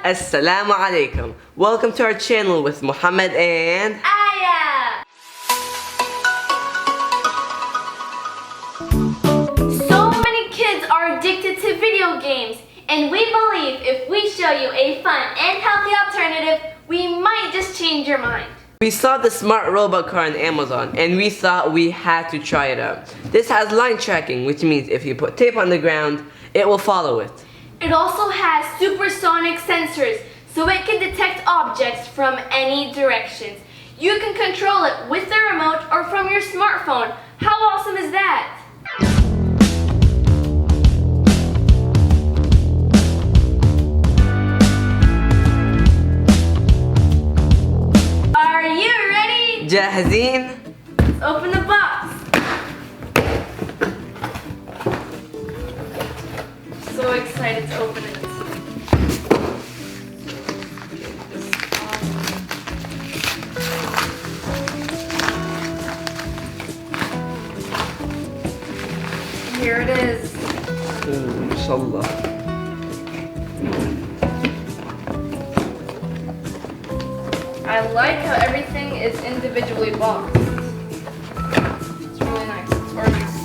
Assalamu alaikum. Welcome to our channel with Muhammad and Aya! So many kids are addicted to video games, and we believe if we show you a fun and healthy alternative, we might just change your mind. we saw the smart robot car on Amazon and we thought we had to try it out. This has line tracking, which means if you put tape on the ground, it will follow it. It also has supersonic sensors, so it can detect objects from any directions. You can control it with the remote or from your smartphone. How awesome is that? Are you ready? جاهزين? Let's open the box. So excited to open it. Here it is. Oh, inshallah. I like how everything is individually boxed. It's really nice. It's organized.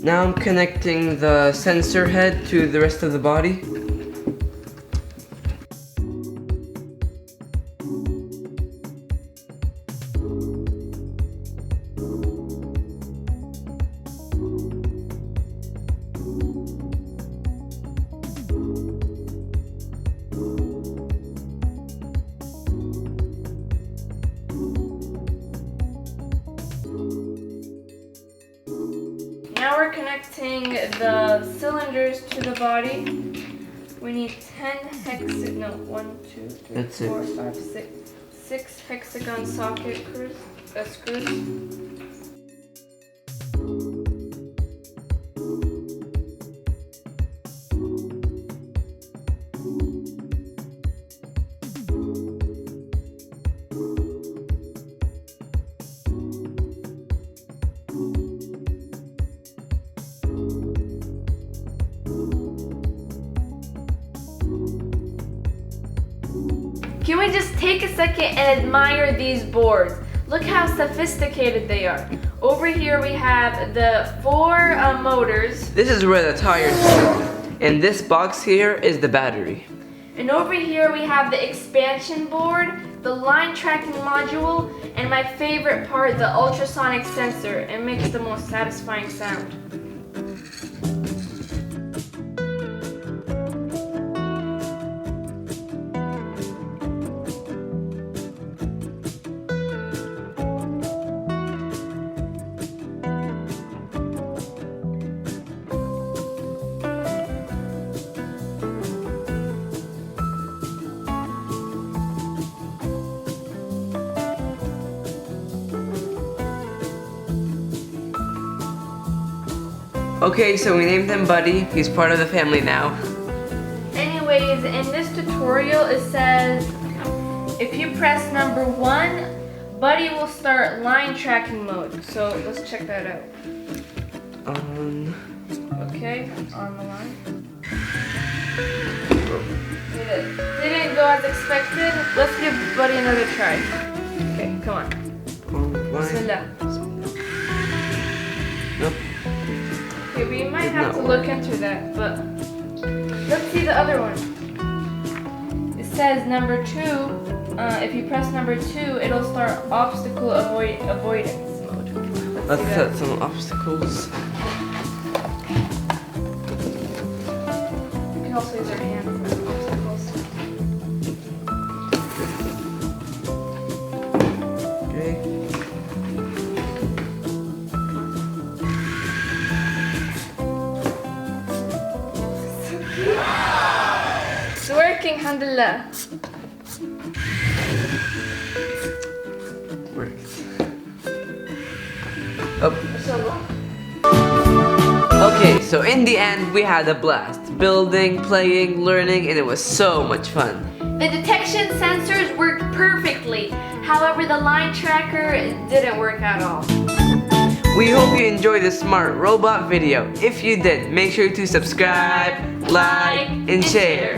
Now I'm connecting the sensor head to the rest of the body. Now we're connecting the cylinders to the body. We need 6 hexagon socket screws. Can we just take a second and admire these boards? Look how sophisticated they are. Over here we have the 4 motors. This is where the tires go. And this box here is the battery. And over here we have the expansion board, the line tracking module, and my favorite part, the ultrasonic sensor. It makes the most satisfying sound. Okay, so we named him Buddy. He's part of the family now. Anyways, in this tutorial it says if you press number 1, Buddy will start line tracking mode. So let's check that out. Okay, on the line. It didn't go as expected. Let's give Buddy another try. Okay, come on. Bismillah. Nope. Okay, we might have to look into that, but let's see the other one. It says number 2, if you press number 2, it'll start obstacle avoidance mode. Let's set some obstacles. You can also use your hand for obstacles. Okay. It's working, alhamdulillah. Works. Oh. Inshallah. Okay, so in the end, we had a blast. Building, playing, learning, and it was so much fun. The detection sensors worked perfectly. However, the line tracker didn't work at all. We hope you enjoyed this smart robot video. If you did, make sure to subscribe, like, and share.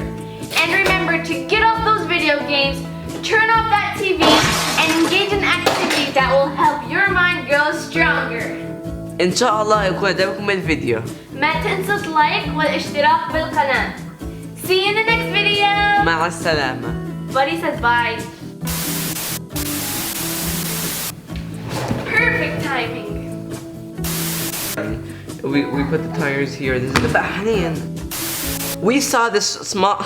And remember to get off those video games, turn off that TV, and engage in activities that will help your mind grow stronger. إن شاء الله يكون عجبكم الفيديو. ما تنسوا اللايك والاشتراك بالقناة. See you in the next video. مع السلامة. Buddy says bye. Perfect timing. We put the tires here. This is the back. We saw this small